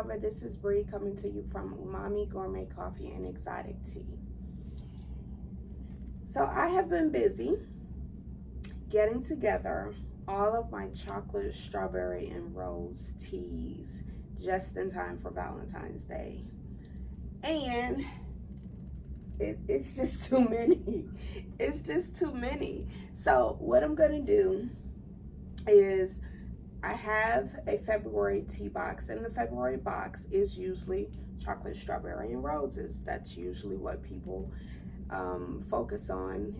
lover, this is Bree coming to you from Umami Gourmet Coffee and Exotic Tea. So I have been busy getting together all of my chocolate, strawberry, and rose teas just in time for Valentine's Day. And it's just too many. It's just too many. So what I'm gonna do is I have a February tea box, and the February box is usually chocolate, strawberry, and roses. That's usually what people focus on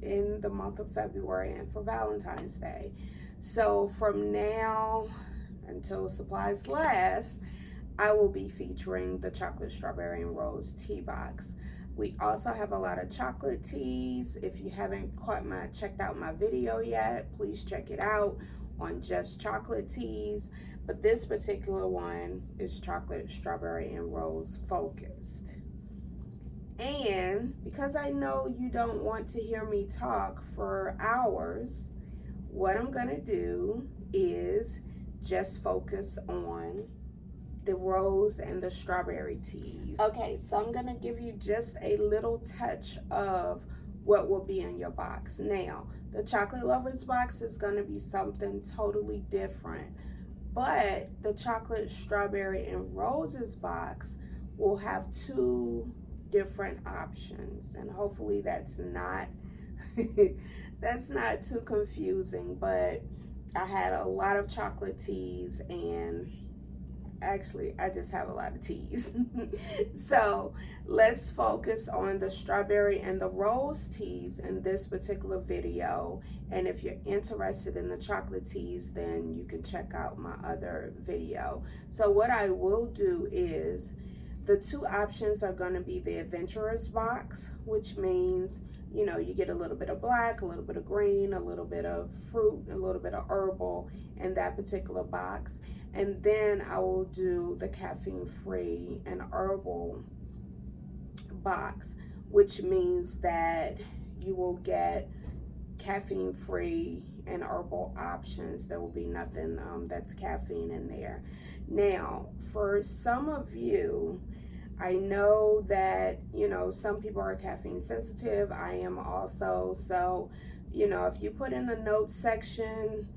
in the month of February and for Valentine's Day. So from now until supplies last, I will be featuring the chocolate, strawberry, and rose tea box. We also have a lot of chocolate teas. If you haven't checked out my video yet, please check it out on just chocolate teas. But this particular one is chocolate, strawberry, and rose focused. And because I know you don't want to hear me talk for hours, what I'm gonna do is just focus on the rose and the strawberry teas. Okay, so I'm gonna give you just a little touch of what will be in your box. Now, the chocolate lovers box is gonna be something totally different, but the chocolate, strawberry, and roses box will have two different options, and hopefully that's not that's not too confusing. But I had a lot of chocolate teas, and actually I just have a lot of teas. So let's focus on the strawberry and the rose teas in this particular video, and if you're interested in the chocolate teas, then you can check out my other video. So what I will do is the two options are going to be the adventurous box, which means, you know, you get a little bit of black, a little bit of green, a little bit of fruit, a little bit of herbal in that particular box. And then I will do the caffeine-free and herbal box, which means that you will get caffeine-free and herbal options. There will be nothing that's caffeine in there. Now, for some of you, I know that, you know, some people are caffeine sensitive. I am also. So, you know, if you put in the notes section,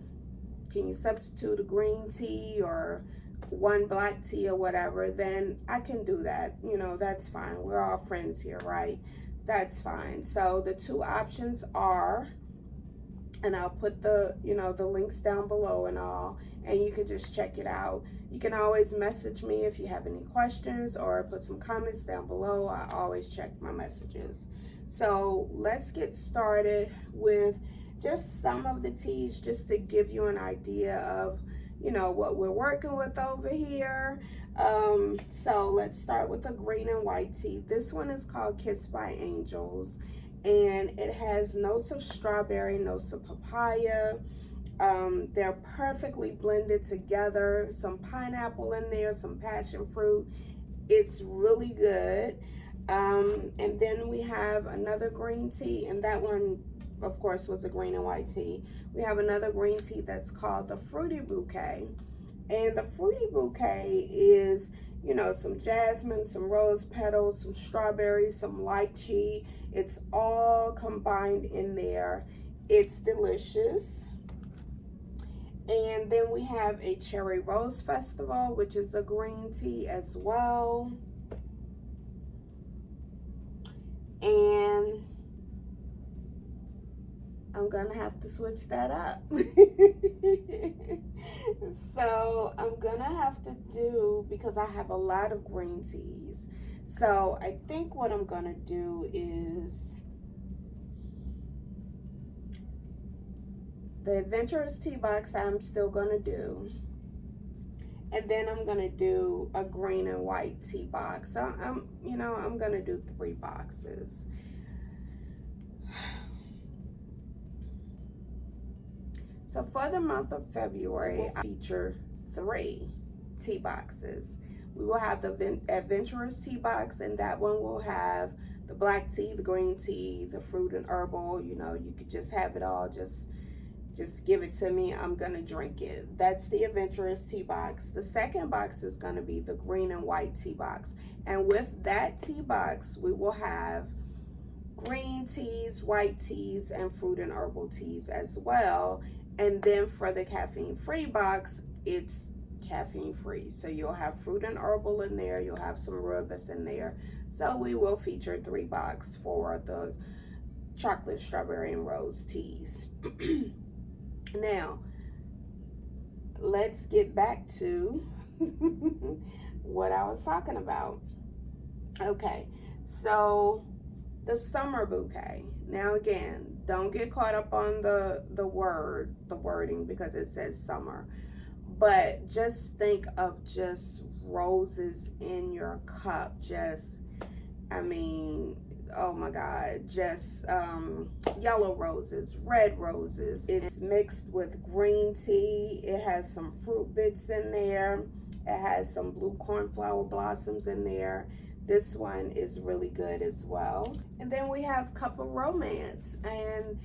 can you substitute a green tea or one black tea or whatever, then I can do that. You know, that's fine. We're all friends here, right? That's fine. So the two options are, and I'll put the, you know, the links down below and all, and you can just check it out. You can always message me if you have any questions, or put some comments down below. I always check my messages. So let's get started with just some of the teas, just to give you an idea of, you know, what we're working with over here. So let's start with the green and white tea. This one is called Kissed by Angels, and it has notes of strawberry, notes of papaya. They're perfectly blended together. Some pineapple in there, some passion fruit. It's really good. And then we have another green tea, and that one, of course, was a green and white tea. We have another green tea that's called the Fruity Bouquet. And the Fruity Bouquet is, you know, some jasmine, some rose petals, some strawberries, some lychee. It's all combined in there. It's delicious. And then we have a Cherry Rose Festival, which is a green tea as well. And I'm gonna have to switch that up. So I'm gonna have to do, because I have a lot of green teas. So I think what I'm gonna do is the adventurous tea box I'm still gonna do. And then I'm gonna do a green and white tea box. So I'm gonna do 3 boxes. So for the month of February, I feature 3 tea boxes. We will have the adventurous tea box, and that one will have the black tea, the green tea, the fruit and herbal. You know, you could just have it all, just Just give it to me. I'm going to drink it. That's the Adventurous tea box. The second box is going to be the green and white tea box. And with that tea box, we will have green teas, white teas, and fruit and herbal teas as well. And then for the caffeine-free box, it's caffeine-free. So you'll have fruit and herbal in there. You'll have some rooibos in there. So we will feature 3 boxes for the chocolate, strawberry, and rose teas. Now, let's get back to what I was talking about. Okay, so the summer bouquet. Now again, don't get caught up on the wording because it says summer. But just think of just roses in your cup. Just, I mean, oh my God, just yellow roses, red roses. It's mixed with green tea. It has some fruit bits in there. It has some blue cornflower blossoms in there. This one is really good as well. And then we have Cup of Romance, and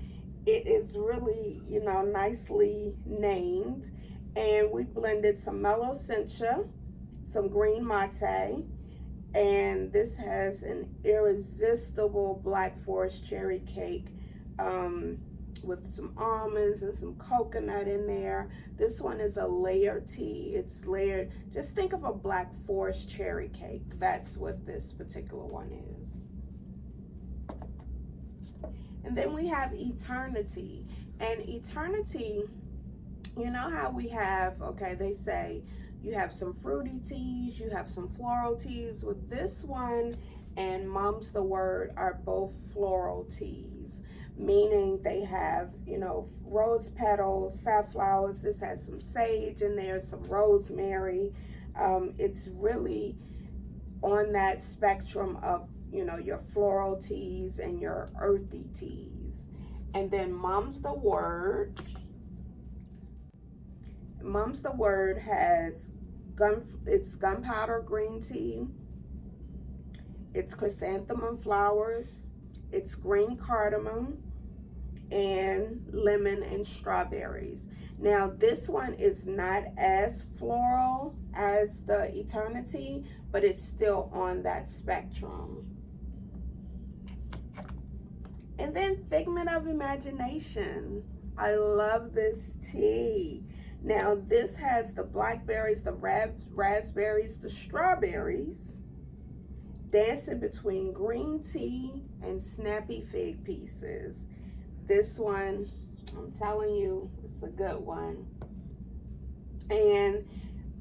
it is really, you know, nicely named. And we blended some mellow sencha, some green mate, and this has an irresistible Black Forest cherry cake with some almonds and some coconut in there. This one is a layered tea. It's layered. Just think of a Black Forest cherry cake. That's what this particular one is. And then we have Eternity. And Eternity, you know how we have, okay, they say you have some fruity teas, you have some floral teas. With this one and Mom's the Word are both floral teas, meaning they have, you know, rose petals, safflowers. This has some sage in there, some rosemary. It's really on that spectrum of, you know, your floral teas and your earthy teas. And then Mom's the Word. Mom's the Word has it's gunpowder green tea, it's chrysanthemum flowers, it's green cardamom, and lemon and strawberries. Now this one is not as floral as the Eternity, but it's still on that spectrum. And then Figment of Imagination. I love this tea. Now this has the blackberries, the raspberries, the strawberries, dancing between green tea and snappy fig pieces. This one, I'm telling you, it's a good one. And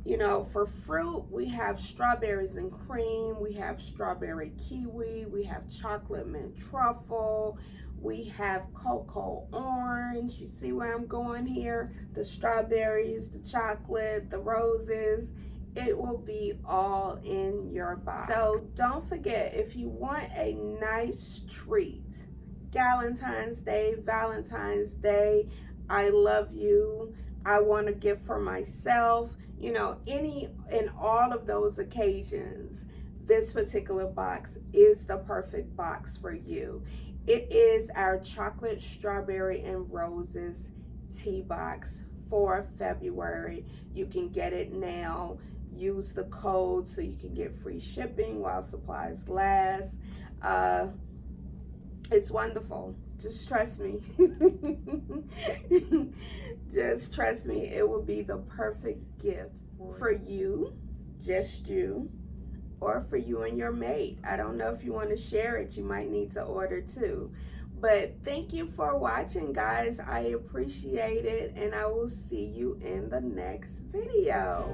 you know, for fruit, we have strawberries and cream, we have strawberry kiwi, we have chocolate mint truffle, we have cocoa orange. You see where I'm going here? The strawberries, the chocolate, the roses. It will be all in your box. So don't forget, if you want a nice treat, Galentine's Day, Valentine's Day, I love you, I want to gift for myself, you know, any and all of those occasions, this particular box is the perfect box for you. It is our chocolate, strawberry, and roses tea box for February. You can get it now. Use the code so you can get free shipping while supplies last. It's wonderful. Just trust me. Just trust me. It will be the perfect gift for you, just you, or for you and your mate. I don't know if you want to share it. You might need to order too. But thank you for watching, guys. I appreciate it, and I will see you in the next video.